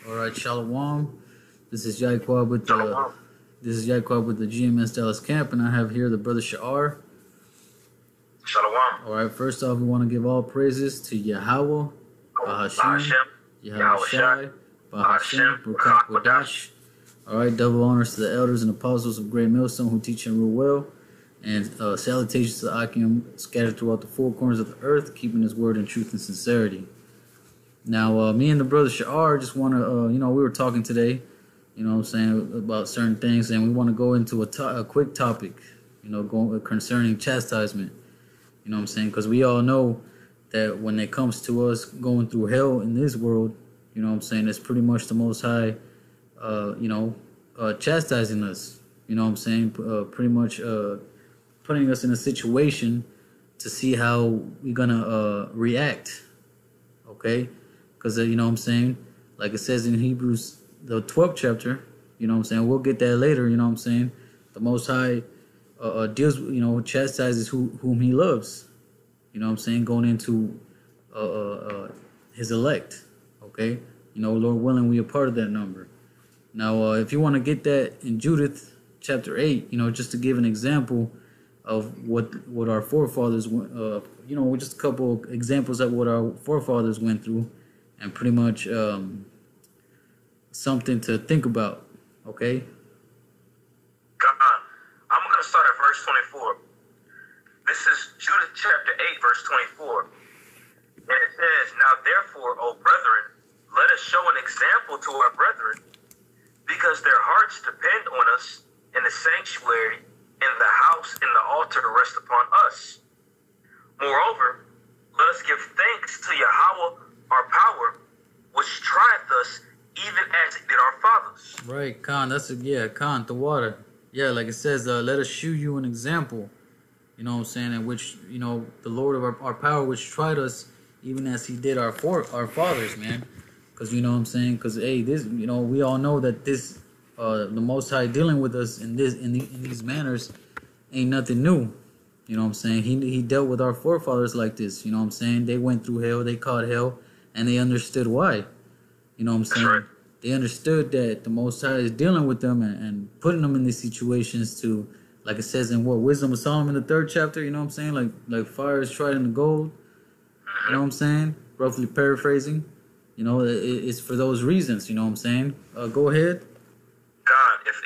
All right, Shalom. This is Yaquab with the GMS Dallas camp, and I have here the brother Sha'ar. Shalom. All right, first off, we want to give all praises to Yahweh, Bahashem, Yahweh Shai, Bahashem, Ruach Kodash. All right, double honors to the elders and apostles of Great Millstone who teach and rule well, and salutations to the Akim scattered throughout the four corners of the earth, keeping his word in truth and sincerity. Now, me and the brother Sha'ar just want to, we were talking today, about certain things, and we want to go into a quick topic, concerning chastisement, because we all know that when it comes to us going through hell in this world, it's pretty much the Most High, chastising us, pretty much putting us in a situation to see how we're going to react, okay? Because, like it says in Hebrews, the 12th chapter, we'll get that later, the Most High deals, chastises whom he loves, going into his elect, okay? Lord willing, we are part of that number. Now, if you want to get that in Judith chapter 8, just to give an example of what our forefathers went, just a couple examples of what our forefathers went through, and pretty much something to think about, okay? I'm going to start at verse 24. This is Judith chapter 8, verse 24. And it says, "Now therefore, O brethren, let us show an example to our brethren, because their hearts depend on us in the sanctuary, in the house, in the altar to rest upon us. Moreover, let us give thanks to Yahweh our power, which trieth us, even as it did our fathers." Right, Khan, Khan, the water. Yeah, like it says, let us shew you an example, in which, the Lord of our power, which tried us, even as he did our fathers, man. Because, because, hey, this, we all know that this, the Most High dealing with us in these manners ain't nothing new. He dealt with our forefathers like this, They went through hell, they caught hell, and they understood why. Right. They understood that the Most High is dealing with them and putting them in these situations to, like it says in Wisdom of Solomon, the 3rd chapter, like fire is tried in the gold, roughly paraphrasing, it's for those reasons, Go ahead. Khan, if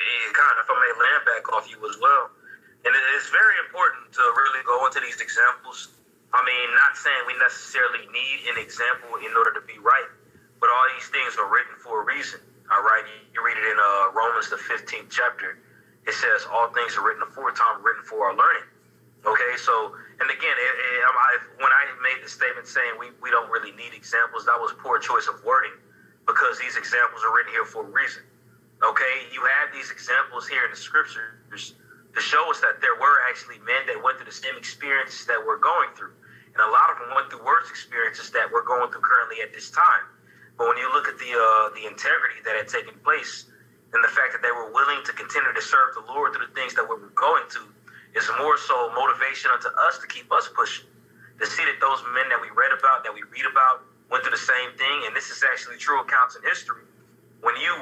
I may land back off you as well. And it's very important to really go into these examples. Not saying we necessarily need an example in order to be right, but all these things are written for a reason. All right, you read it in Romans the 15th chapter. It says all things are written aforetime, written for our learning. Okay, so, and again, when I made the statement saying we don't really need examples, that was poor choice of wording, because these examples are written here for a reason. Okay, you have these examples here in the scriptures to show us that there were actually men that went through the same experiences that we're going through. And a lot of them went through worse experiences that we're going through currently at this time. But when you look at the integrity that had taken place, and the fact that they were willing to continue to serve the Lord through the things that we were going through, is more so motivation unto us to keep us pushing. To see that those men that we read about, went through the same thing, and this is actually true accounts in history. When you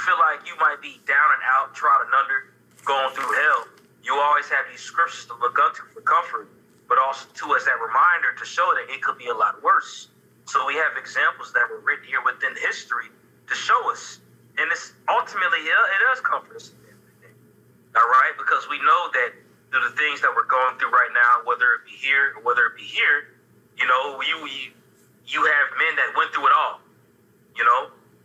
feel like you might be down and out, trodden under, going through hell, you always have these scriptures to look unto for comfort, but also too as that reminder to show that it could be a lot worse. So we have examples that were written here within history to show us, and it's ultimately it does comfort us. All right, because we know that through the things that we're going through right now, whether it be here or whether it be here, you have men that went through it all.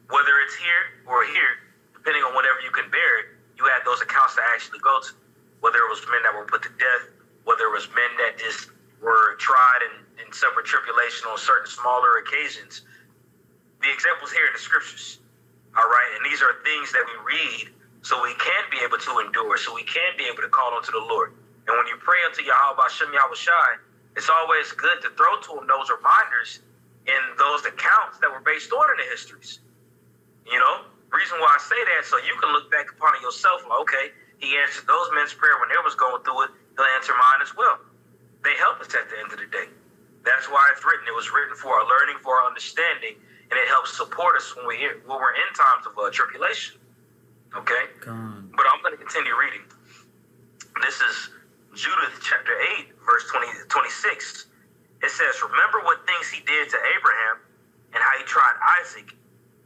Whether it's here or here, depending on whatever you can bear it, you have those accounts to actually go to. Whether it was men that were put to death, whether it was men that just were tried in separate tribulation on certain smaller occasions. The examples here in the scriptures, all right? And these are things that we read so we can be able to endure, so we can be able to call unto the Lord. And when you pray unto Yahweh Bashem Yahweh Shai, it's always good to throw to him those reminders in those accounts that were based on in the histories. Reason why I say that, so you can look back upon it yourself, like, okay, he answered those men's prayer when they was going through it, he'll answer mine as well. They help us at the end of the day. That's why it's written. It was written for our learning, for our understanding, and it helps support us when we're in times of tribulation. Okay? But I'm going to continue reading. This is Judith chapter 8, verse 26. It says, remember what things he did to Abraham and how he tried Isaac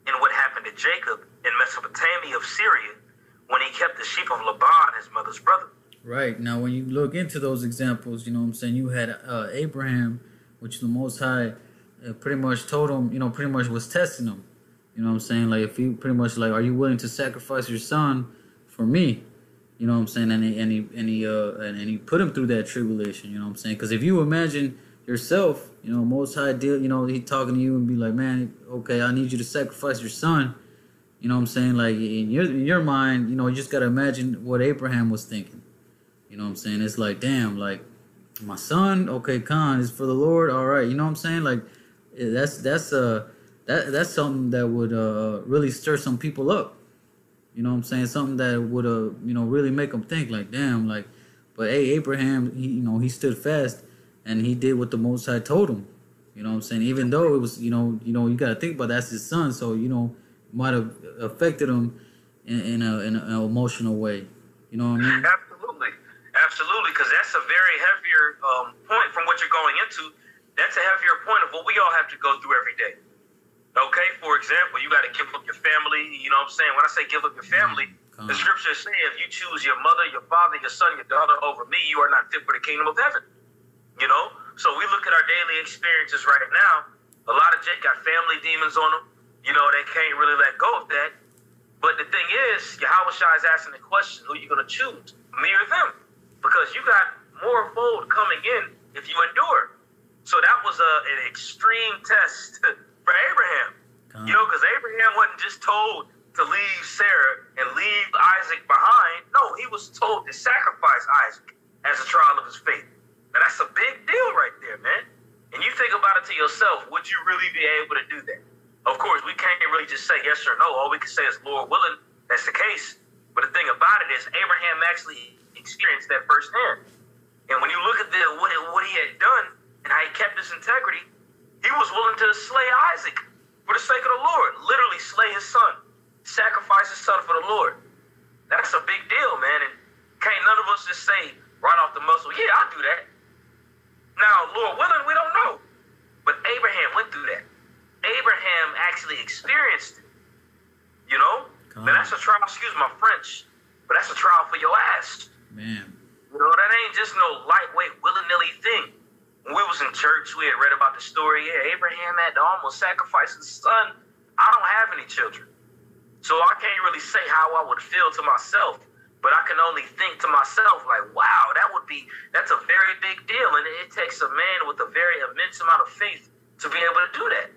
and what happened to Jacob in Mesopotamia of Syria when he kept the sheep of Laban, his mother's brother. Right. Now, when you look into those examples, you know what I'm saying, you had Abraham, which the Most High pretty much told him, you know, pretty much was testing him. You know what I'm saying? Like, if he pretty much like, are you willing to sacrifice your son for me? You know what I'm saying? And he put him through that tribulation. You know what I'm saying? Because if you imagine yourself, you know, Most High deal, you know, he talking to you and be like, man, okay, I need you to sacrifice your son. You know what I'm saying? Like, in your mind, you know, you just got to imagine what Abraham was thinking. You know what I'm saying? It's like, damn, like, my son, okay, Khan, is for the Lord, all right. You know what I'm saying? Like, that's something that would really stir some people up. You know what I'm saying? Something that would, you know, really make them think, like, damn, like, but hey, Abraham, he stood fast. And he did what the Most High told him. You know what I'm saying? Even though it was, you know, you got to think about that's his son. So, you know, might have affected him in an emotional way. You know what I mean? Absolutely. Because that's a very heavier point from what you're going into. That's a heavier point of what we all have to go through every day. Okay? For example, you got to give up your family. You know what I'm saying? When I say give up your family, the scriptures say if you choose your mother, your father, your son, your daughter over me, you are not fit for the kingdom of heaven. You know, so we look at our daily experiences right now. A lot of Jake got family demons on them. You know, they can't really let go of that. But the thing is, Yahweh Shai is asking the question, who are you going to choose? Me or them? Because you got more fold coming in if you endure. So that was an extreme test for Abraham. You know, because Abraham wasn't just told to leave Sarah and leave Isaac behind. No, he was told to sacrifice Isaac as a trial of his faith. Now, that's a big deal right there, man. And you think about it to yourself, would you really be able to do that? Of course, we can't really just say yes or no. All we can say is, Lord willing, that's the case. But the thing about it is, Abraham actually experienced that firsthand. And when you look at what he had done and how he kept his integrity, he was willing to slay Isaac for the sake of the Lord. Literally slay his son. Sacrifice his son for the Lord. That's a big deal, man. And can't none of us just say right off the muscle, yeah, I'll do that. Now, Lord willing, we don't know. But Abraham went through that. Abraham actually experienced it. You know? Now, that's a trial, excuse my French, but that's a trial for your ass. Man. You know, that ain't just no lightweight, willy-nilly thing. When we was in church, we had read about the story. Yeah, Abraham had to almost sacrifice his son. I don't have any children. So I can't really say how I would feel to myself. But I can only think to myself, like, wow, that's a very big deal. And it takes a man with a very immense amount of faith to be able to do that.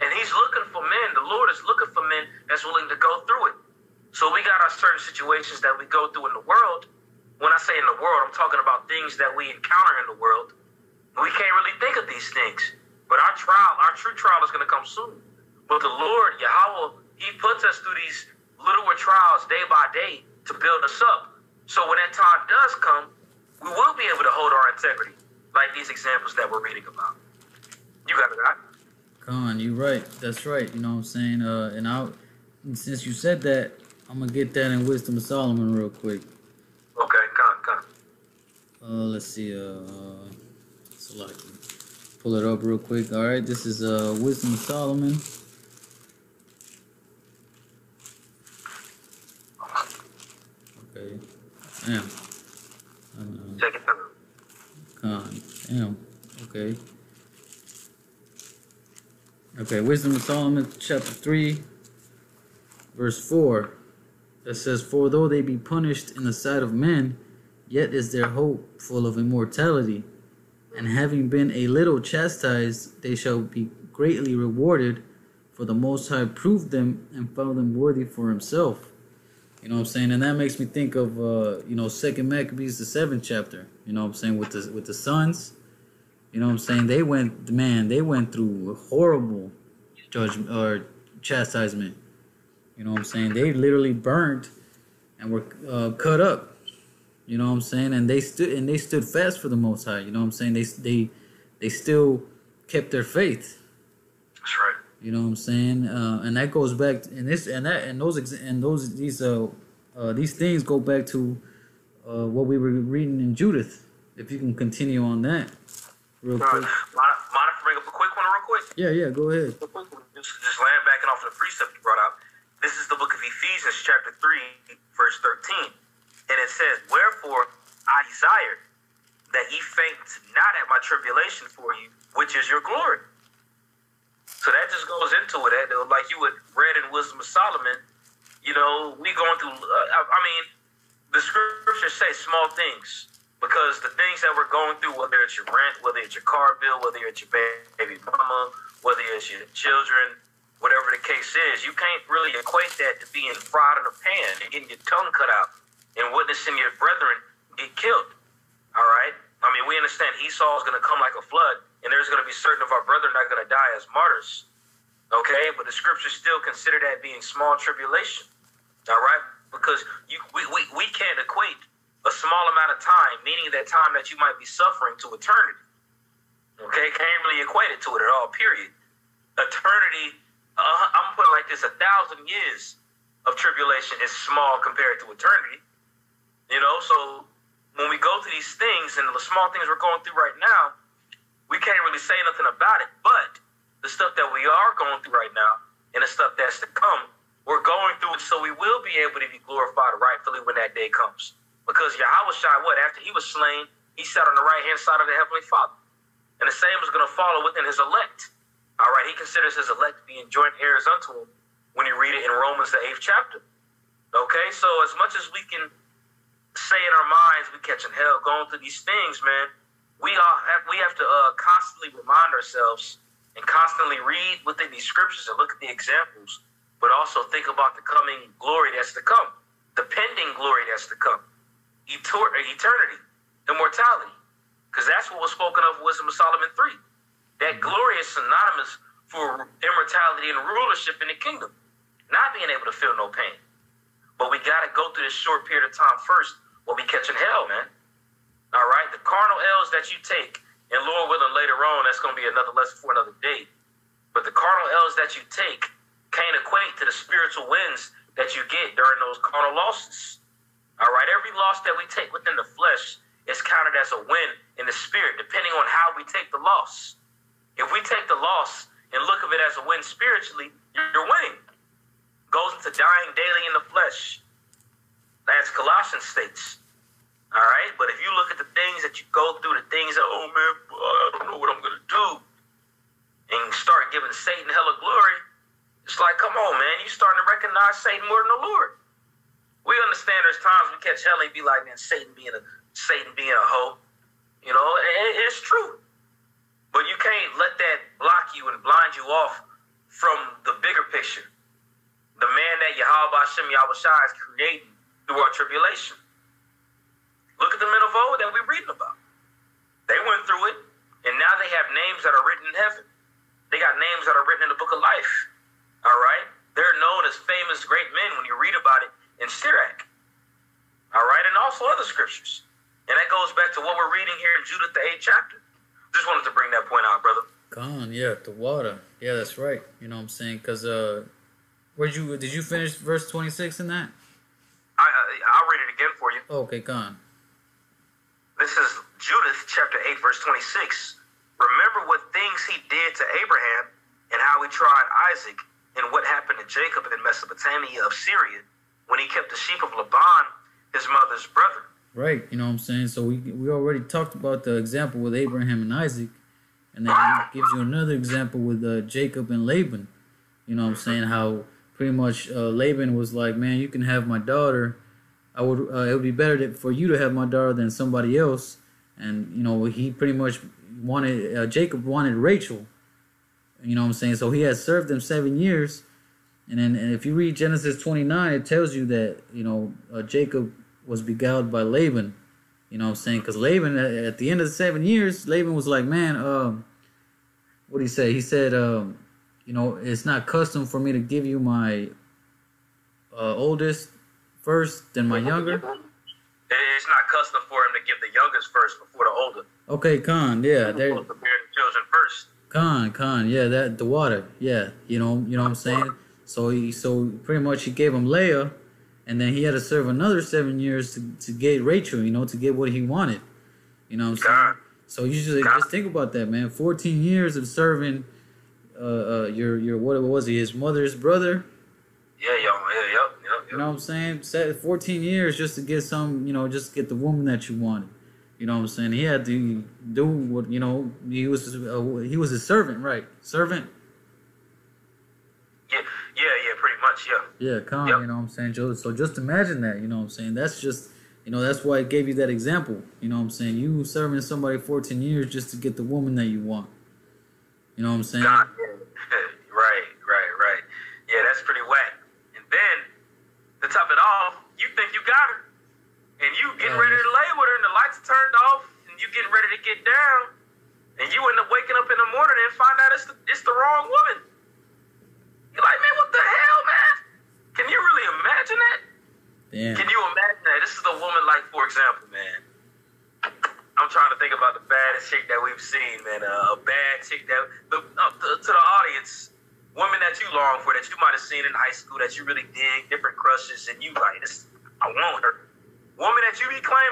And he's looking for men. The Lord is looking for men that's willing to go through it. So we got our certain situations that we go through in the world. When I say in the world, I'm talking about things that we encounter in the world. We can't really think of these things. But our true trial is going to come soon. But the Lord, Yahweh, he puts us through these littler trials day by day to build us up. So when that time does come, we will be able to hold our integrity, like these examples that we're reading about. You got it, right? Khan, you right. That's right. You know what I'm saying? And since you said that, I'm going to get that in Wisdom of Solomon real quick. Okay, Khan. Let's see. So I can pull it up real quick. All right, this is Wisdom of Solomon. Okay. Damn. Take it down. Damn. Okay. Okay, Wisdom of Solomon, chapter 3, verse 4. That says, for though they be punished in the sight of men, yet is their hope full of immortality. And having been a little chastised, they shall be greatly rewarded, for the Most High proved them and found them worthy for himself. You know what I'm saying? And that makes me think of, 2 Maccabees, the 7th chapter. You know what I'm saying? With the sons. You know what I'm saying? They went through horrible judgment or chastisement. You know what I'm saying? They literally burned and were cut up. You know what I'm saying? And they stood fast for the Most High. You know what I'm saying? They still kept their faith. That's right. You know what I'm saying? And that goes back and this and that and these things go back to what we were reading in Judith. If you can continue on that real quick. Mind if I bring up a quick one real quick? Yeah, go ahead. Just land backing off of the precept you brought out. This is the book of Ephesians, chapter 3, verse 13. And it says, "Wherefore I desire that ye faint not at my tribulation for you, which is your glory." So that just goes into it. Like you would read in Wisdom of Solomon, you know, we going through, I mean, the scriptures say small things. Because the things that we're going through, whether it's your rent, whether it's your car bill, whether it's your baby mama, whether it's your children, whatever the case is, you can't really equate that to being fried in a pan and getting your tongue cut out and witnessing your brethren get killed. All right? I mean, we understand Esau is going to come like a flood, and there's going to be certain of our brethren that are going to die as martyrs. Okay? But the scriptures still consider that being small tribulation. All right? Because we can't equate a small amount of time, meaning that time that you might be suffering, to eternity. Okay? Can't really equate it to it at all, period. Eternity, I'm putting it like this, 1,000 years of tribulation is small compared to eternity. You know, so when we go through these things and the small things we're going through right now, we can't really say nothing about it. But the stuff that we are going through right now and the stuff that's to come, we're going through it so we will be able to be glorified rightfully when that day comes. Because Yahushua, after he was slain, he sat on the right-hand side of the Heavenly Father. And the same is going to follow within his elect. All right, he considers his elect being joint heirs unto him when you read it in Romans, the 8th chapter. Okay, so as much as we can say in our minds, we catching hell, going through these things, man, we have to constantly remind ourselves and constantly read within these scriptures and look at the examples, but also think about the coming glory that's to come, the pending glory that's to come. Eternity, immortality, because that's what was spoken of in Wisdom of Solomon 3. That glory is synonymous for immortality and rulership in the kingdom, not being able to feel no pain. But we got to go through this short period of time first, or we catching hell, man. All right, the carnal L's that you take, and Lord willing, later on, that's going to be another lesson for another day. But the carnal L's that you take can't equate to the spiritual wins that you get during those carnal losses. All right, every loss that we take within the flesh is counted as a win in the spirit, depending on how we take the loss. If we take the loss and look at it as a win spiritually, you're winning. Goes into dying daily in the flesh, as Colossians states. All right, but if you look at the things that you go through, the things that, oh man, I don't know what I'm going to do, and start giving Satan hella glory, it's like, come on, man, you starting to recognize Satan more than the Lord. We understand there's times we catch hell and be like, man, Satan being a hoe. You know, it's true. But you can't let that block you and blind you off from the bigger picture. The man that Yahweh Hashem Yahushua is creating through our tribulation. Look at the men of old that we're reading about. They went through it, and now they have names that are written in heaven. They got names that are written in the book of life. All right? They're known as famous great men when you read about it in Sirach. All right? And also other scriptures. And that goes back to what we're reading here in Judith, the 8th chapter. Just wanted to bring that point out, brother. Gone, yeah, the water. Yeah, that's right. You know what I'm saying? Because, did you finish verse 26 in that? I'll read it again for you. Okay, gone. This is Judith, chapter 8, verse 26. Remember what things he did to Abraham and how he tried Isaac and what happened to Jacob in Mesopotamia of Syria when he kept the sheep of Laban, his mother's brother. Right, you know what I'm saying? So we already talked about the example with Abraham and Isaac, and then he gives you another example with Jacob and Laban. You know what I'm saying? How pretty much Laban was like, man, you can have my daughter. It would be better for you to have my daughter than somebody else. And, you know, he pretty much wanted, Jacob wanted Rachel. You know what I'm saying? So he had served them 7 years. And if you read Genesis 29, it tells you that, you know, Jacob was beguiled by Laban. You know what I'm saying? Because Laban, at the end of the 7 years, Laban was like, man, what did he say? He said, you know, it's not custom for me to give you my oldest first, then my younger. It's not custom for him to give the youngest first before the older. Okay, Khan, yeah. They're supposed to bear the children first. Khan, yeah, that the water, yeah, you know what I'm saying. So pretty much he gave him Leia, and then he had to serve another 7 years to get Rachel, to get what he wanted. You know what I'm saying. God, So you just think about that, man. 14 years of serving, your what was he? His mother's brother. yeah, yo, yeah, You know what I'm saying? 14 years just to get just get the woman that you wanted. You know what I'm saying? He had to do what he was a servant, right? Servant. yeah, pretty much, yeah. Yeah, calm. Yep. You know what I'm saying, Joe? So just imagine that. You know what I'm saying? That's just that's why I gave you that example. You know what I'm saying? You serving somebody 14 years just to get the woman that you want. You know what I'm saying? God, right. Yeah, that's pretty whack. And then to top it off, you think you got her, and you getting ready to lay with her, and the lights are turned off, and you getting ready to get down, and you end up waking up in the morning and find out it's the wrong woman. You're like, man, what the hell, man? Can you really imagine that? Damn. Can you imagine that? This is a woman, like, for example, man. I'm trying to think about the baddest chick that we've seen, man. A bad chick to the audience, women that you long for, that you might have seen in high school, that you really dig, different crushes, and you like, I want her. Woman that you be claim.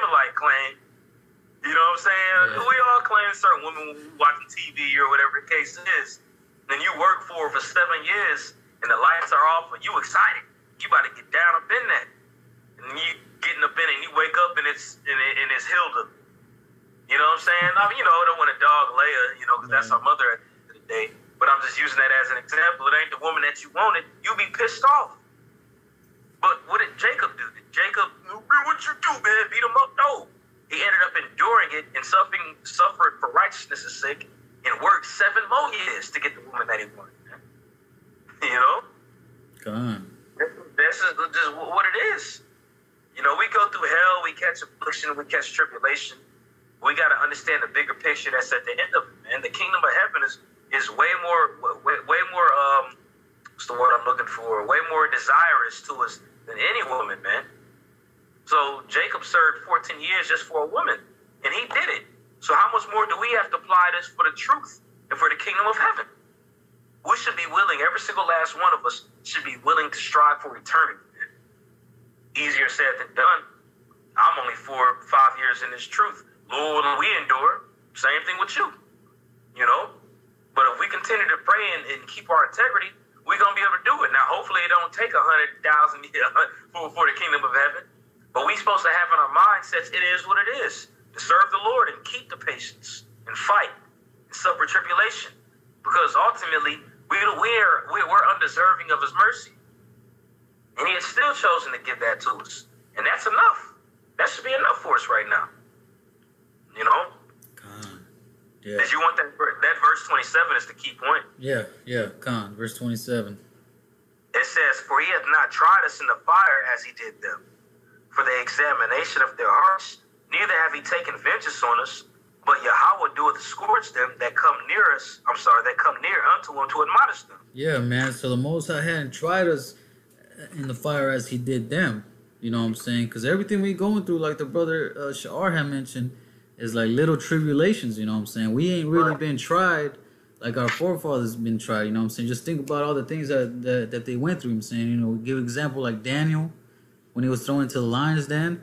You know what I'm saying? Yeah. We all claim certain women when we watching TV or whatever the case is. Then you work for her for 7 years, and the lights are off, and you excited. You about to get down up in that. And you getting up in it, and you wake up, and it's Hilda. You know what I'm saying? I mean, I don't want to dog Leia, because that's our mother at the end of the day. But I'm just using that as an example. It ain't the woman that you wanted. You'll be pissed off. But what did Jacob do? Did Jacob, what you do, man? Beat him up? No. He ended up enduring it and suffered for righteousness' sake and worked 7 more years to get the woman that he wanted. You know? God. This is just what it is. We go through hell, we catch affliction, we catch tribulation. We got to understand the bigger picture that's at the end of it, man. The kingdom of heaven is way more, what's the word I'm looking for? Way more desirous to us than any woman, man. So Jacob served 14 years just for a woman, and he did it. So how much more do we have to apply this for the truth and for the kingdom of heaven? We should be willing, every single last one of us should be willing to strive for eternity, man. Easier said than done. I'm only 4 or 5 years in this truth. Lord, we endure. Same thing with you. But if we continue to pray and keep our integrity, we're going to be able to do it. Now, hopefully it don't take 100,000 years for the kingdom of heaven. But we're supposed to have in our mindsets, it is what it is. To serve the Lord and keep the patience and fight and suffer tribulation. Because ultimately, we're undeserving of his mercy. And he has still chosen to give that to us. And that's enough. That should be enough for us right now. Yeah. Did you want that verse 27 is the key point. Yeah, Khan, verse 27. It says, for he hath not tried us in the fire as he did them, for the examination of their hearts, neither have he taken vengeance on us, but Yahweh doeth scourge them that come near unto him to admonish them. Yeah, man, so the Most High hadn't tried us in the fire as he did them. You know what I'm saying? Because everything we going through, like the brother Sha'ar had mentioned, is like little tribulations, you know what I'm saying? We ain't really been tried like our forefathers been tried, you know what I'm saying? Just think about all the things that they went through, I'm saying. Give example like Daniel, when he was thrown into the lion's den.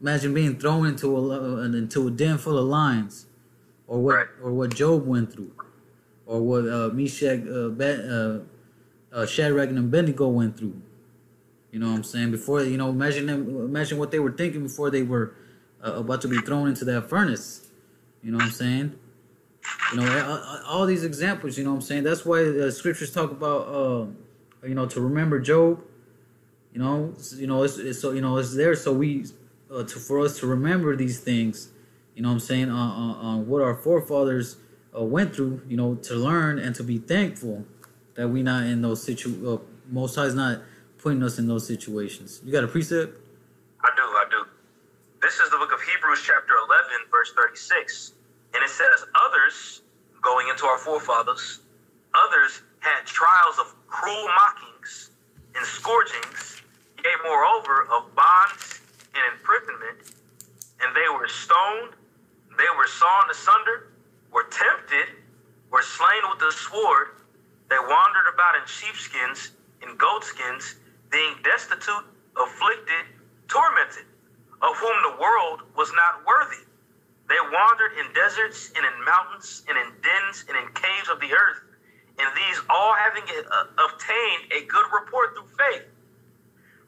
Imagine being thrown into a den full of lions. Or what Job went through. Or what Meshach, Shadrach, and Abednego went through. You know what I'm saying? Before, imagine what they were thinking before they were about to be thrown into that furnace. You know what I'm saying? All these examples, you know what I'm saying? That's why the scriptures talk about, to remember Job. It's there so we, for us to remember these things, you know what I'm saying, on what our forefathers went through, to learn and to be thankful that we not in those Most High's not putting us in those situations. You got a precept? I do. This is the book of Hebrews chapter 11, verse 36. And it says, others, going into our forefathers, others had trials of cruel mockings and scourgings, yea, moreover, of bonds and imprisonment, and they were stoned, they were sawn asunder, were tempted, were slain with the sword. They wandered about in sheepskins and goatskins, being destitute, afflicted, tormented, of whom the world was not worthy. They wandered in deserts and in mountains and in dens and in caves of the earth, and these all having obtained a good report through faith,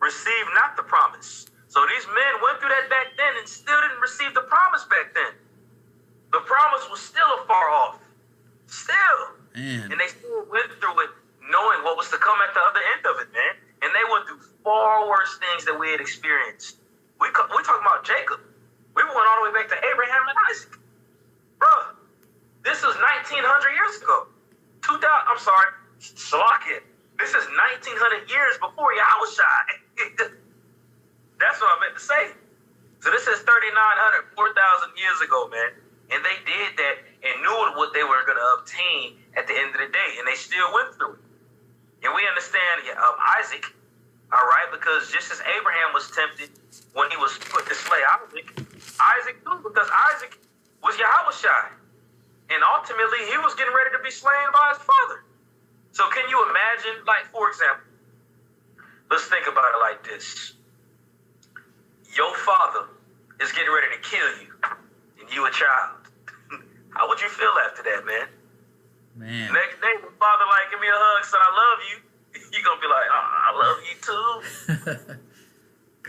received not the promise. So these men went through that back then and still didn't receive the promise back then. The promise was still afar off. Still. Man. And they still went through it knowing what was to come at the other end of it, man. And they went through far worse things than we had experienced. We talking about Jacob. We went all the way back to Abraham and Isaac. Bruh, this is 1,900 years ago. Salakia. This is 1,900 years before Yahushua. That's what I meant to say. So this is 3,900, 4,000 years ago, man. And they did that and knew what they were going to obtain at the end of the day. And they still went through it. And we understand Isaac, all right, because just as Abraham was tempted when he was put to slay Isaac too, because Isaac was Yahushua. And ultimately, he was getting ready to be slain by his father. So can you imagine, like, for example, let's think about it like this. Your father is getting ready to kill you, and you a child. How would you feel after that, man? Man. Next day, your father like, give me a hug, son, I love you. You're going to be like, oh, I love you too.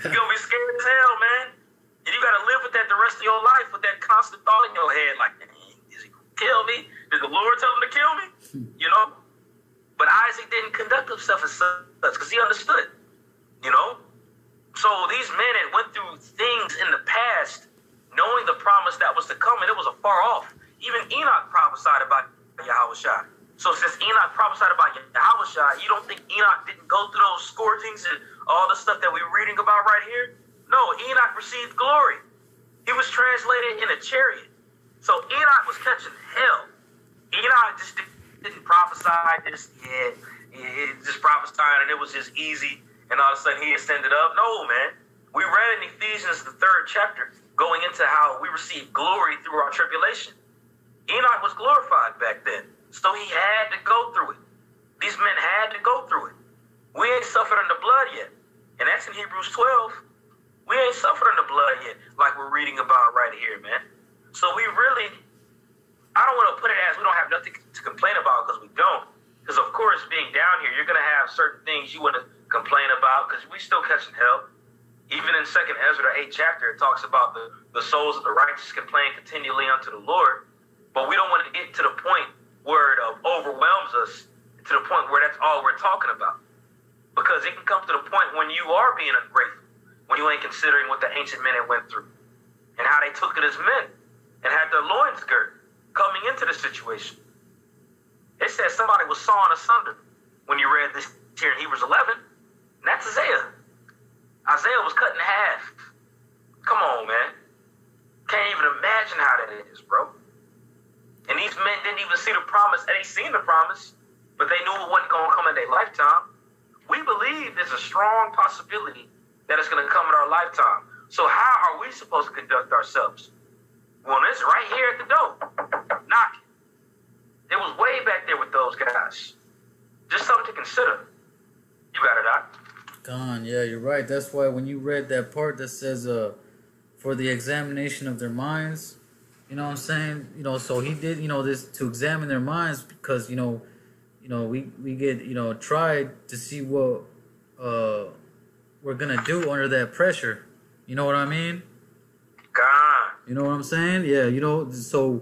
You're going to be scared as hell, man. And you got to live with that the rest of your life, with that constant thought in your head, like, is he going to kill me? Did the Lord tell him to kill me? You know? But Isaac didn't conduct himself as such because he understood, you know? So these men had went through things in the past, knowing the promise that was to come, and it was afar off. Even Enoch prophesied about Yahushua. So since Enoch prophesied about Yahushua, you don't think Enoch didn't go through those scourgings and all the stuff that we're reading about right here? No, Enoch received glory. He was translated in a chariot. So Enoch was catching hell. Enoch just didn't prophesy, just prophesied, and it was just easy, and all of a sudden he ascended up. No, man. We read in Ephesians, the 3rd chapter, going into how we receive glory through our tribulation. Enoch was glorified back then, so he had to go through it. These men had to go through it. We ain't suffered under blood yet, and that's in Hebrews 12. We ain't suffered under blood yet, like we're reading about right here, man. So we really, I don't want to put it as we don't have nothing to complain about, because we don't. Because, of course, being down here, you're going to have certain things you want to complain about, because we still catching hell. Even in 2nd Ezra, the 8th chapter, it talks about the souls of the righteous complain continually unto the Lord. But we don't want to get to the point where it overwhelms us, to the point where that's all we're talking about. Because it can come to the point when you are being ungrateful, when you ain't considering what the ancient men had went through, and how they took it as men, and had their loins girt coming into the situation. It says somebody was sawn asunder when you read this here in Hebrews 11, and that's Isaiah. Isaiah was cut in half. Come on, man. Can't even imagine how that is, bro. And these men didn't even see the promise. They seen the promise, but they knew it wasn't going to come in their lifetime. We believe there's a strong possibility that it's going to come in our lifetime. So how are we supposed to conduct ourselves? Well, it's right here at the door. Knocking. It was way back there with those guys. Just something to consider. You got it, Doc. Gone. Yeah, you're right. That's why when you read that part that says, for the examination of their minds, you know what I'm saying? You know, so he did, this to examine their minds because, we get, tried to see what we're going to do under that pressure. You know what I mean? God. You know what I'm saying? Yeah, so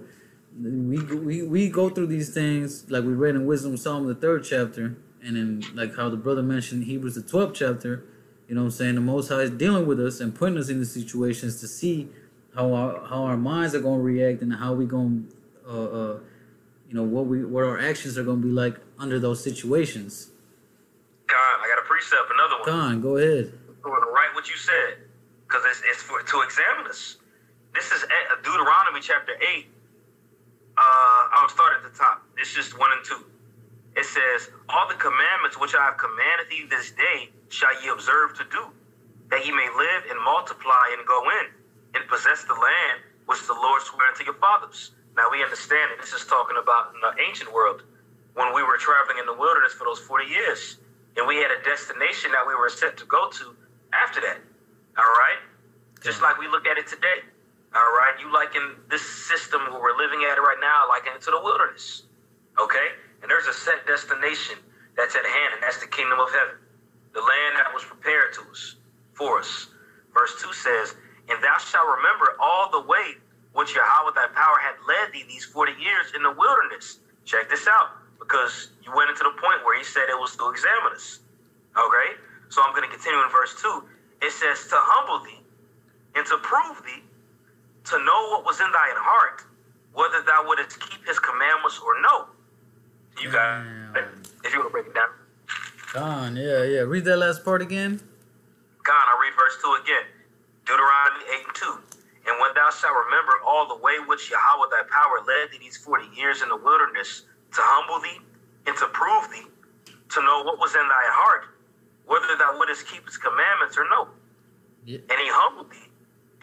we go through these things like we read in Wisdom Psalm, the 3rd chapter, and then like how the brother mentioned Hebrews, the 12th chapter, you know what I'm saying? The Most High is dealing with us and putting us in the situations to see how our minds are going to react and how we going to, what our actions are going to be like under those situations. God, I got a precept, another one. Con, go ahead. Write what you said, because it's for to examine us. This is Deuteronomy chapter 8. I'm going to start at the top. It's just 1 and 2. It says, all the commandments which I have commanded thee this day shall ye observe to do, that ye may live and multiply and go in, and possess the land which the Lord sware unto your fathers, Now we understand that this is talking about in the ancient world when we were traveling in the wilderness for those 40 years. And we had a destination that we were set to go to after that. All right? Just like we look at it today. All right? You liken this system where we're living at it right now, liken it to the wilderness. Okay? And there's a set destination that's at hand, and that's the kingdom of heaven. The land that was prepared to us, for us. Verse 2 says, and thou shalt remember all the way which Yahweh thy power had led thee these 40 years in the wilderness. Check this out, because you went into the point where he said it was to examine us. Okay? So I'm going to continue in verse 2. It says, to humble thee and to prove thee, to know what was in thine heart, whether thou wouldest keep his commandments or no. You got it, if you want to break it down. Yeah. Read that last part again. I'll read verse 2 again. Deuteronomy 8 and 2. And when thou shalt remember all the way which Yahweh thy power led thee these 40 years in the wilderness, to humble thee and to prove thee, to know what was in thy heart, whether thou wouldest keep his commandments or no. Yeah. And he humbled thee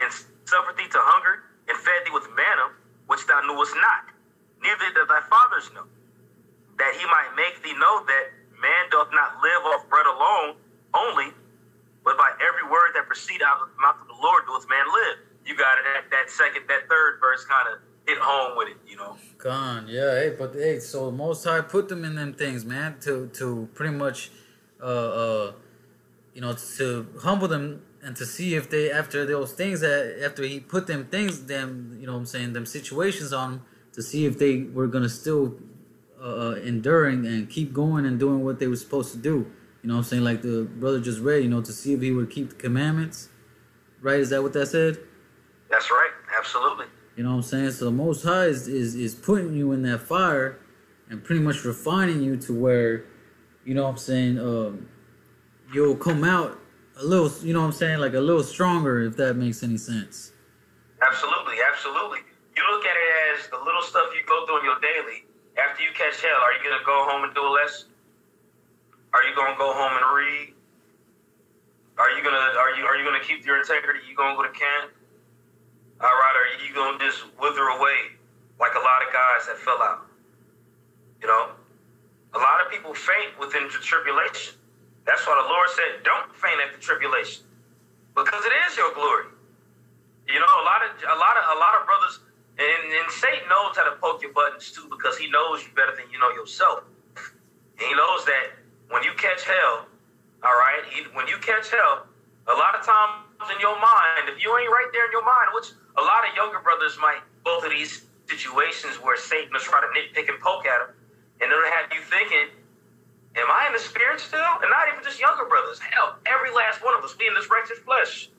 and suffered thee to hunger and fed thee with manna, which thou knewest not, neither did thy fathers know, that he might make thee know that man doth not live off bread alone only, but by every word that proceed out of the mouth of the Lord doeth man live. You got it. That third verse kind of hit home with it, you know. So the Most High put them in them things, man, to pretty much, to humble them and to see if they, after those things, after he put them things, them situations on them, to see if they were gonna still enduring and keep going and doing what they were supposed to do. You know what I'm saying? Like the brother just read, to see if he would keep the commandments. Right? Is that what that said? That's right. Absolutely. You know what I'm saying? So the Most High is putting you in that fire and pretty much refining you to where, you know what I'm saying, you'll come out a little, you know what I'm saying, like a little stronger, if that makes any sense. Absolutely. You look at it as the little stuff you go through in your daily. After you catch hell, are you going to go home and do a lesson? Are you going to go home and read? Are you gonna keep your integrity? You gonna go to camp? All right, or are you gonna just wither away like a lot of guys that fell out? You know, a lot of people faint within the tribulation. That's why the Lord said, "Don't faint at the tribulation, because it is your glory." You know, a lot of brothers, and Satan knows how to poke your buttons too, because he knows you better than you know yourself. And he knows that when you catch hell. All right, when you catch hell, a lot of times in your mind, if you ain't right there in your mind, which a lot of younger brothers might, both of these situations where Satan is trying to nitpick and poke at them, and it'll have you thinking, am I in the spirit still? And not even just younger brothers. Hell, every last one of us, we in this wretched flesh.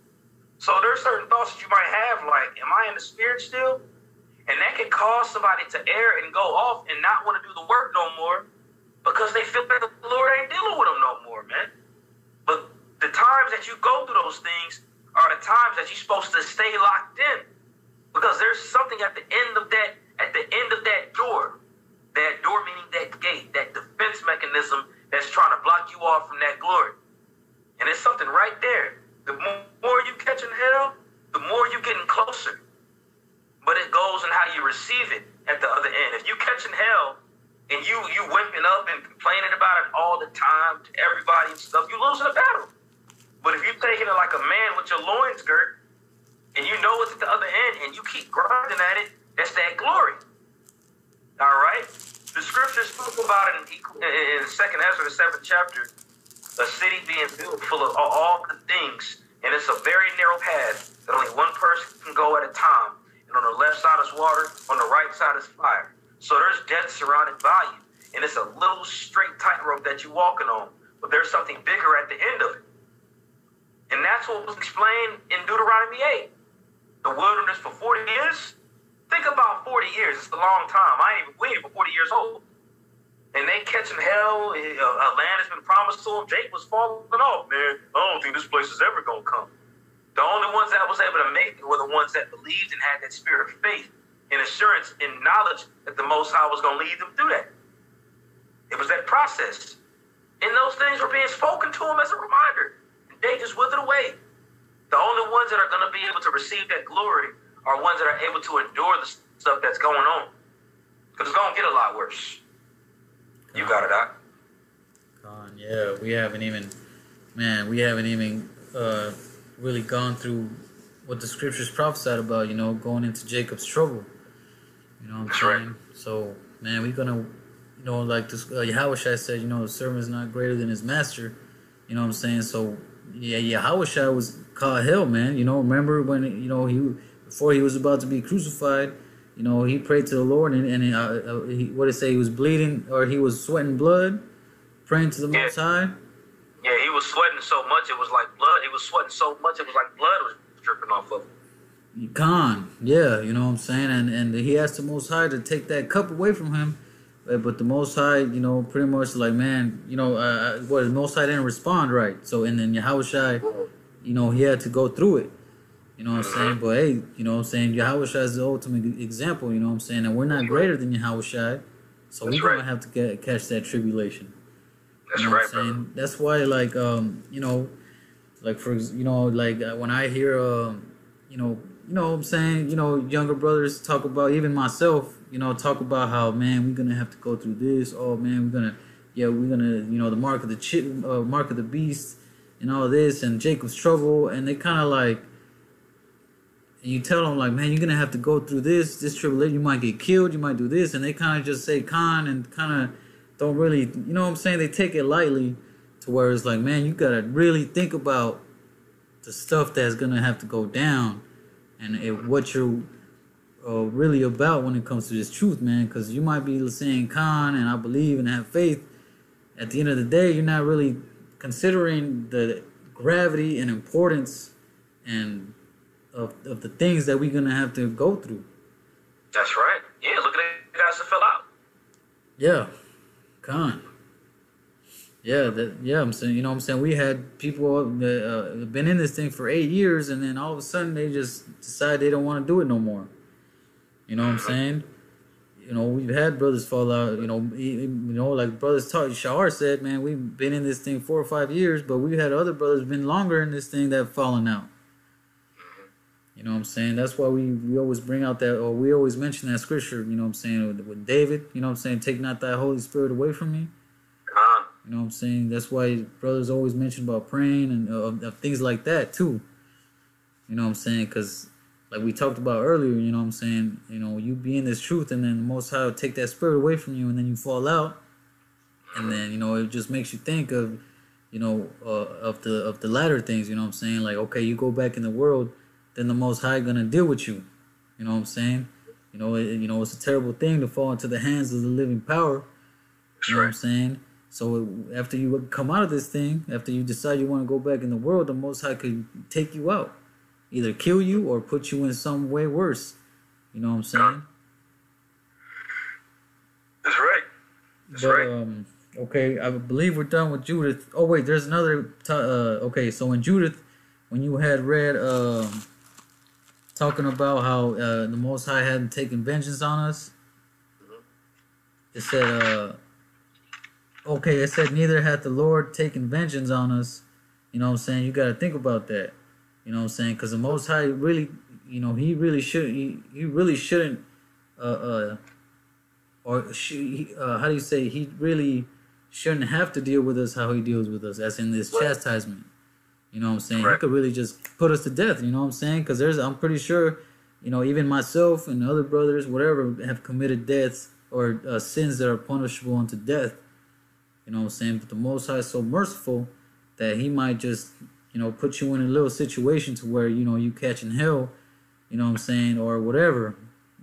So there's certain thoughts that you might have, like, am I in the spirit still? And that can cause somebody to err and go off and not want to do the work no more because they feel like the Lord ain't dealing with them no more, man. But the times that you go through those things are the times that you're supposed to stay locked in, because there's something at the end of that door. That door meaning that gate, that defense mechanism that's trying to block you off from that glory. And there's something right there. The more you catching hell, the more you getting closer. But it goes in how you receive it at the other end. If you catching hell and you whipping up and complaining about it all the time to everybody and stuff, you losing the battle. But if you're taking it like a man with your loins girt, and you know what's at the other end, and you keep grinding at it, that's that glory. All right? The scriptures talk about it in 2nd Ezra, the 7th chapter, a city being built full of all good things, and it's a very narrow path that only one person can go at a time. And on the left side is water, on the right side is fire. So there's death surrounded by you. And it's a little straight tightrope that you're walking on. But there's something bigger at the end of it. And that's what was explained in Deuteronomy 8. The wilderness for 40 years. Think about 40 years. It's a long time. We ain't even 40 years old. And they catching hell. A land has been promised to them. Jake was falling off, man. I don't think this place is ever going to come. The only ones that was able to make it were the ones that believed and had that spirit of faith and assurance and knowledge that the Most High was going to lead them through that. It was that process. And those things were being spoken to them as a reminder. And they just withered away. The only ones that are going to be able to receive that glory are ones that are able to endure stuff that's going on. Because it's going to get a lot worse. You got it, Doc. Yeah, we haven't even really gone through what the scriptures prophesied about, going into Jacob's trouble. You know what I'm saying? Right. So, man, we're going to, like this, Yahushua said, the servant is not greater than his master. You know what I'm saying? So, yeah, Yahushua was called hell, man. Remember when, before he was about to be crucified, he prayed to the Lord, and what did it say? He was bleeding, or he was sweating blood, praying to the Most High. Yeah, he was sweating so much it was like blood. He was sweating so much it was like blood was dripping off of him. Gone. Yeah, you know what I'm saying? And he asked the Most High to take that cup away from him. But the Most High, pretty much like, man, the Most High didn't respond right. So, and then Yahushua, he had to go through it. You know what I'm saying? But hey, you know what I'm saying? Yahushua is the ultimate example, you know what I'm saying? And we're not greater than Yahushua. So we're going to have to catch that tribulation. That's right, brother. That's why, like, when I hear, what I'm saying, younger brothers talk about, even myself, talk about how, man, we're going to have to go through this. Oh, man, we're going to, the mark of the mark of the beast and all this and Jacob's trouble. And they kind of like, and you tell them, like, man, you're going to have to go through this tribulation. You might get killed. You might do this. And they kind of just say con and kind of don't really, you know what I'm saying? They take it lightly to where it's like, man, you got to really think about the stuff that's going to have to go down and what you're really about when it comes to this truth, man. Because you might be saying con and I believe and have faith. At the end of the day, you're not really considering the gravity and importance and of the things that we're gonna have to go through. That's right. Yeah, look at the guys that fell out. Yeah, con. Yeah, I'm saying, what I'm saying, we had people that been in this thing for 8 years, and then all of a sudden they just decide they don't want to do it no more. You know what I'm saying? We've had brothers fall out. Like brothers Shahar said, man, we've been in this thing 4 or 5 years, but we've had other brothers been longer in this thing that have fallen out. You know what I'm saying? That's why we always bring out that, or we always mention that scripture, you know what I'm saying, with David, you know what I'm saying, take not thy Holy Spirit away from me. You know what I'm saying? That's why brothers always mention about praying and things like that too. You know what I'm saying? Because like we talked about earlier, you know what I'm saying, you be in this truth and then the Most High will take that spirit away from you and then you fall out. And then, it just makes you think of, of the latter things, you know what I'm saying? Like, okay, you go back in the world, then the Most High gonna deal with you. You know what I'm saying? It's a terrible thing to fall into the hands of the living power. You know what I'm saying? So after you come out of this thing, after you decide you want to go back in the world, the Most High could take you out. Either kill you or put you in some way worse. You know what I'm saying? That's right. That's right. Okay, I believe we're done with Judith. Oh, wait, there's another... okay, so in Judith, when you had read... talking about how the Most High hadn't taken vengeance on us. It said, it said, neither hath the Lord taken vengeance on us. You know what I'm saying? You got to think about that. You know what I'm saying? Because the Most High really, he really shouldn't, how do you say, he really shouldn't have to deal with us how he deals with us, as in this chastisement. You know what I'm saying? Right. He could really just put us to death, you know what I'm saying? Because I'm pretty sure, even myself and other brothers, whatever, have committed deaths or sins that are punishable unto death. You know what I'm saying? But the Most High is so merciful that he might just, put you in a little situation to where, you catching hell, you know what I'm saying, or whatever.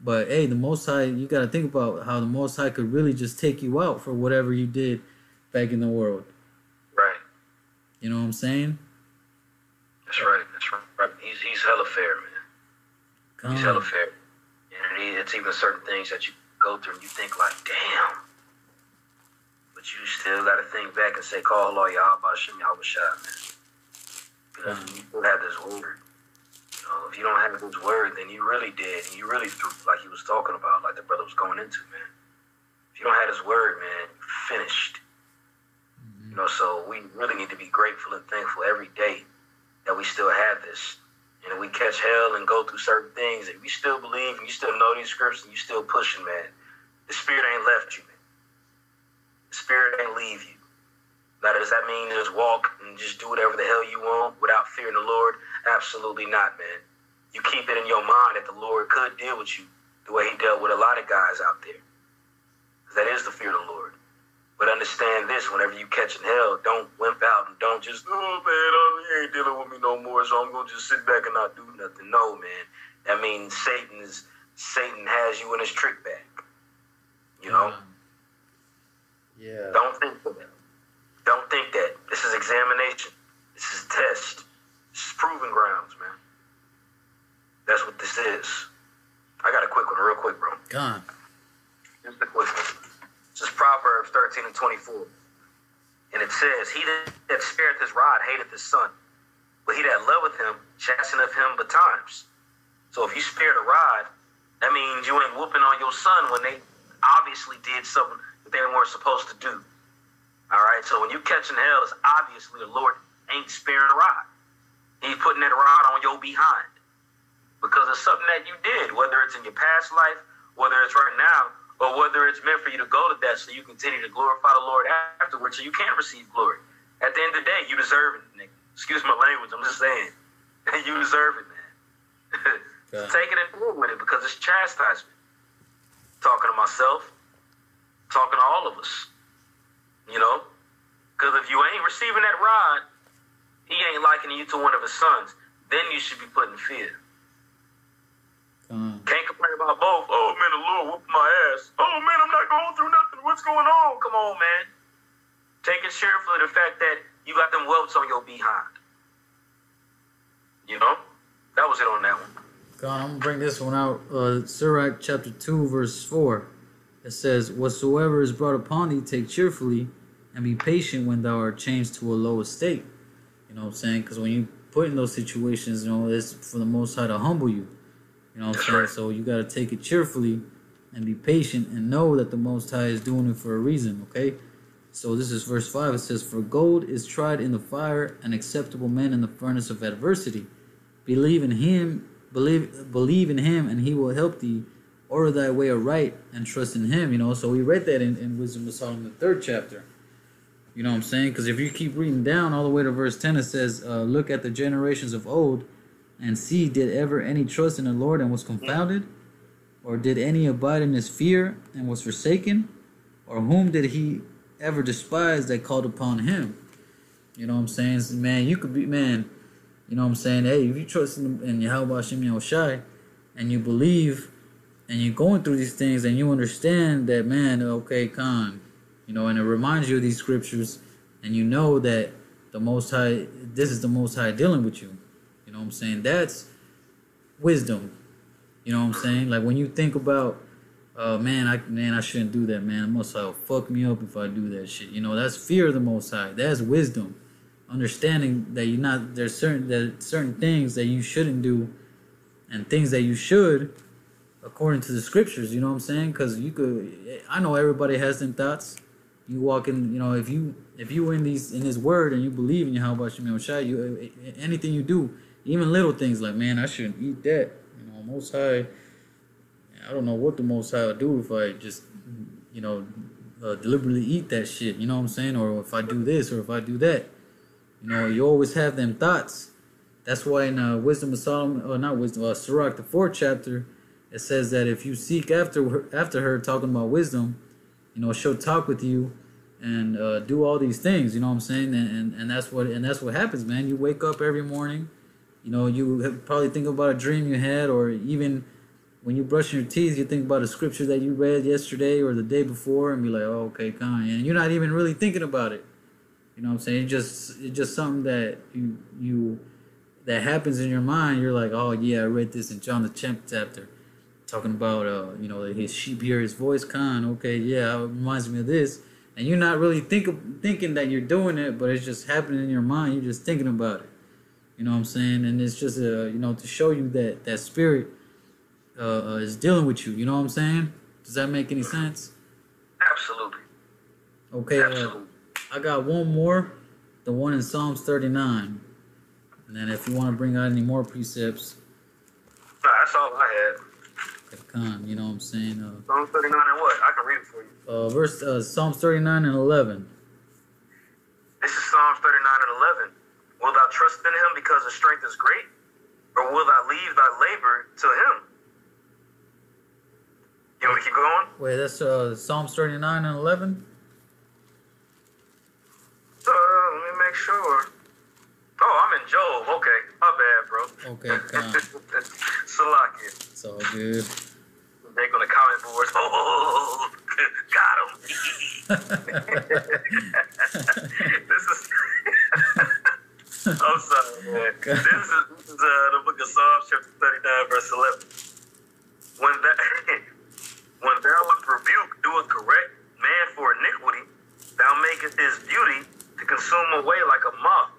But, hey, the Most High, you got to think about how the Most High could really just take you out for whatever you did back in the world. Right. You know what I'm saying? That's right. He's hella fair, man. He's hella fair. And it's even certain things that you go through and you think like, damn. But you still got to think back and say, call Allah Yahweh Shem Yahweh Shai, man. Because you still have this word. If you don't have this word, then you really dead. And you really through, like he was talking about, like the brother was going into, man. If you don't have this word, man, you're finished. So we really need to be grateful and thankful every day that we still have this. and we catch hell and go through certain things, if you still believe and you still know these scriptures and you still pushing, man, the Spirit ain't left you, man. The Spirit ain't leave you. Now, does that mean just walk and just do whatever the hell you want without fearing the Lord? Absolutely not, man. You keep it in your mind that the Lord could deal with you the way he dealt with a lot of guys out there. Because that is the fear of the Lord. But understand this, whenever you catching hell, don't wimp out and don't just, oh, man, he ain't dealing with me no more, so I'm going to just sit back and not do nothing. No, man. That means Satan has you in his trick bag. You know? Yeah. Don't think that. Don't think that. This is examination. This is test. This is proving grounds, man. That's what this is. I got a quick one, real quick, bro. Go on. Just a quick one. This is Proverbs 13 and 24. And it says, he that spareth his rod hateth his son, but he that loveth him chasteneth him betimes. So if you spare the rod, that means you ain't whooping on your son when they obviously did something that they weren't supposed to do. All right, so when you catching hell, it's obviously the Lord ain't sparing the rod. He's putting that rod on your behind because of something that you did, whether it's in your past life, whether it's right now, or whether it's meant for you to go to death so you continue to glorify the Lord afterwards so you can receive glory. At the end of the day, you deserve it, nigga. Excuse my language, I'm just saying. You deserve it, man. So take it and deal with it because it's chastisement. Talking to myself, talking to all of us. You know? Because if you ain't receiving that rod, he ain't likening you to one of his sons. Then you should be put in fear. Can't complain about both. Oh, man, the Lord whooped my ass. Oh, man, I'm not going through nothing. What's going on? Come on, man. Take it cheerfully, the fact that you got them whelps on your behind. You know? That was it on that one. God, I'm going to bring this one out. Sirach chapter 2, verse 4. It says, whatsoever is brought upon thee, take cheerfully, and be patient when thou art changed to a low estate. You know what I'm saying? Because when you put in those situations, you know, it's for the Most High to humble you. You know what I'm saying? Right. So you got to take it cheerfully and be patient and know that the Most High is doing it for a reason, okay? So this is verse 5. It says, for gold is tried in the fire, and acceptable men in the furnace of adversity. Believe in him, and he will help thee. Order thy way aright, and trust in him. You know, so we read that in Wisdom of Solomon, the 3rd chapter. You know what I'm saying? Because if you keep reading down all the way to verse 10, it says, look at the generations of old, and see, did ever any trust in the Lord and was confounded? Or did any abide in his fear and was forsaken? Or whom did he ever despise that called upon him? You know what I'm saying? So, man, you could be, man, you know what I'm saying? Hey, if you trust in Yahweh Hashem Yahushai and you believe and you're going through these things and you understand that, man, okay, Khan, you know, and it reminds you of these scriptures and you know that the Most High, this is the Most High dealing with you. You know what I'm saying? That's wisdom. You know what I'm saying? Like when you think about, man, I shouldn't do that, man. The Most High will fuck me up if I do that shit. You know, that's fear of the Most High. That's wisdom. Understanding that you're not, there's certain things that you shouldn't do and things that you should according to the scriptures. You know what I'm saying? Because you could, I know everybody has them thoughts. You walk in, you know, if you in this word and you believe in Yahweh Hashem Yahushai, you anything you do. Even little things like, man, I shouldn't eat that. You know, Most High, I don't know what the Most High would do if I just, you know, deliberately eat that shit. You know what I'm saying? Or if I do this or if I do that. You know, you always have them thoughts. That's why in Wisdom of Solomon, or not Wisdom, Sirach, the 4th chapter, it says that if you seek after her, talking about wisdom, you know, she'll talk with you and do all these things. You know what I'm saying? And that's what happens, man. You wake up every morning. You know, you probably think about a dream you had, or even when you brush your teeth, you think about a scripture that you read yesterday or the day before, and be like, oh, okay, kind. And you're not even really thinking about it. You know what I'm saying? It's just something that you that happens in your mind. You're like, oh yeah, I read this in John the 10th chapter, talking about you know, his sheep hear his voice. Okay, yeah, it reminds me of this. And you're not really thinking that you're doing it, but it's just happening in your mind. You're just thinking about it. You know what I'm saying? And it's just, you know, to show you that spirit is dealing with you. You know what I'm saying? Does that make any sense? Absolutely. Okay, I got one more. The one in Psalms 39. And then if you want to bring out any more precepts. Nah, that's all I had. Okay, Khan, you know what I'm saying? Psalm 39 and what? I can read it for you. Psalms 39 and 11. This is Psalms 39 and 11. Will thou trust in him because his strength is great? Or will thou leave thy labor to him? You want me to keep going? Wait, that's Psalms 39 and 11? Let me make sure. Oh, I'm in Job. Okay, my bad, bro. Okay, Khan. Salakia. It's all good. They're gonna comment boards. Oh, got him. This is. I'm sorry, man. This is the book of Psalms, chapter 39, verse 11. When thou wouldst rebuke, doeth correct man for iniquity, thou makest his beauty to consume away like a moth.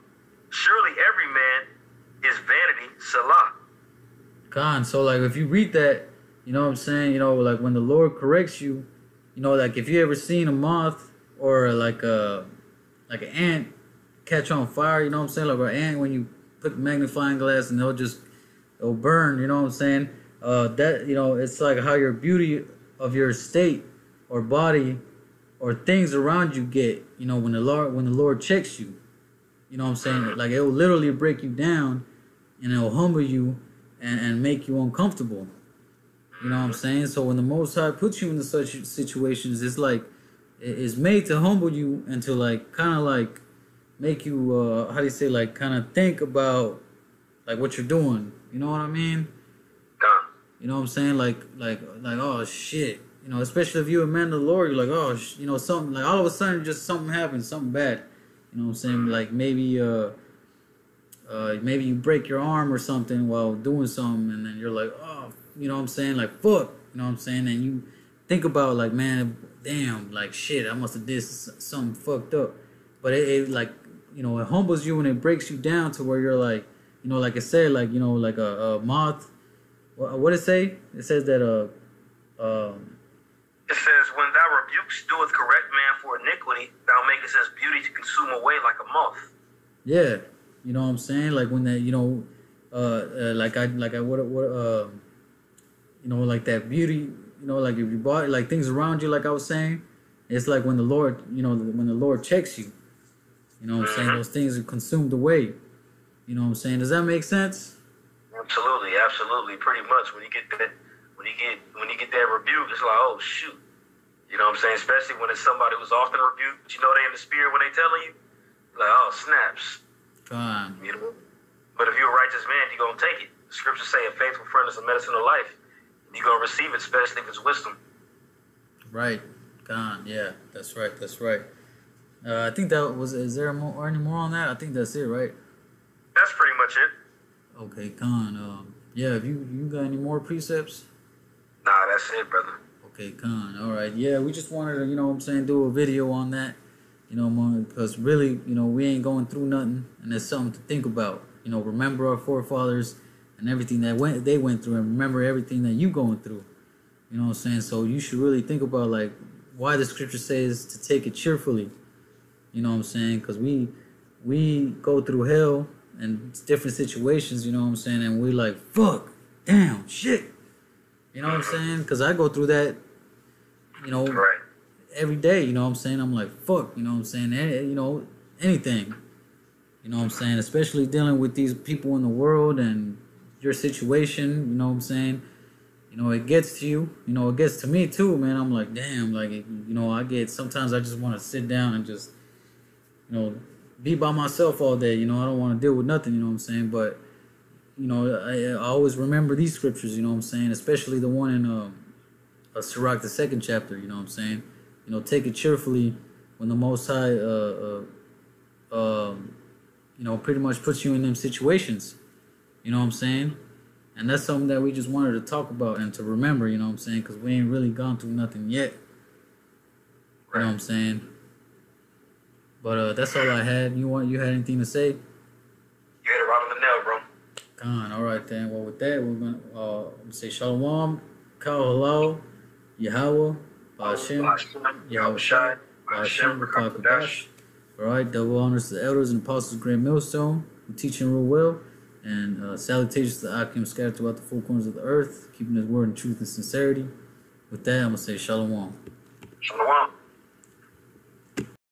Surely every man is vanity, Salah. Khan, so like if you read that, you know what I'm saying, you know, like when the Lord corrects you, you know, like if you ever seen a moth or like an ant catch on fire, you know what I'm saying, like an ant when you put magnifying glass and it'll burn, you know what I'm saying, that, you know, it's like how your beauty of your state or body or things around you get, you know, when the Lord checks you, you know what I'm saying, like it will literally break you down and it will humble you and make you uncomfortable. You know what I'm saying? So when the Most High puts you in such situations, it's like it's made to humble you and to like kind of like make you how do you say, like kind of think about like what you're doing. You know what I mean? You know what I'm saying? Like oh shit. You know, especially if you're a man of the Lord, you're like, oh, you know, something like all of a sudden just something happens, something bad. You know what I'm saying? Like maybe maybe you break your arm or something while doing something, and then you're like, oh, you know what I'm saying? Like, fuck, you know what I'm saying? And you think about, like, man, damn, like, shit, I must have did something fucked up. But it like, you know, it humbles you and it breaks you down to where you're like, you know, like I said, like, you know, like a moth. What it say? It says that, it says, when thou rebukes, doeth correct man for iniquity, thou makest his beauty to consume away like a moth. Yeah. You know what I'm saying? Like when that, you know, you know, like that beauty, you know, like if you bought like things around you, like I was saying, it's like when the Lord, you know, when the Lord checks you, you know what I'm saying? Those things are consumed away. You know what I'm saying? Does that make sense? Absolutely, absolutely. Pretty much when you get that rebuke, it's like, oh shoot. You know what I'm saying? Especially when it's somebody who's often rebuked, but you know they in the spirit when they telling you, like, oh snaps. You know? But if you're a righteous man, you're going to take it. The scriptures say a faithful friend is a medicine of life. You're going to receive it, especially if it's wisdom. Right. God, yeah, that's right. That's right. I think that was, is there any more on that? I think that's it, right? That's pretty much it. Okay, Khan. Yeah, if you got any more precepts? Nah, that's it, brother. Okay, Khan. All right. Yeah, we just wanted to, you know what I'm saying, do a video on that. You know, because really, you know, we ain't going through nothing, and there's something to think about. You know, remember our forefathers and everything that they went through, and remember everything that you going through. You know what I'm saying? So you should really think about, like, why the scripture says to take it cheerfully. You know what I'm saying? Because we go through hell and different situations, you know what I'm saying? And we like, fuck, damn, shit. You know what I'm saying? Because I go through that, you know, right. Every day, you know what I'm saying? I'm like, fuck, you know what I'm saying? You know, anything. You know what I'm saying? Especially dealing with these people in the world and your situation, you know what I'm saying? You know, it gets to you. You know, it gets to me too, man. I'm like, damn, like, you know, sometimes I just want to sit down and just, you know, be by myself all day. You know, I don't want to deal with nothing, you know what I'm saying? But, you know, I always remember these scriptures, you know what I'm saying? Especially the one in Sirach, the 2nd chapter, you know what I'm saying? You know, take it cheerfully when the Most High, you know, pretty much puts you in them situations. You know what I'm saying? And that's something that we just wanted to talk about and to remember, you know what I'm saying? Because we ain't really gone through nothing yet. You know what I'm saying? But that's all I had. You had anything to say? You hit it right on the nail, bro. Gone. All right, then. Well, with that, we're going to say Shalom, Kal Halal, Yahweh, Ba'ashem, Yahweh Shai, Ba'ashem, Rakakadash. All right, double honors to the elders and apostles of Grand Millstone. who teach and rule well. And salutations to Akim scattered throughout the four corners of the earth, keeping his word in truth and sincerity. With that, I'm going to say Shalom. Shalom.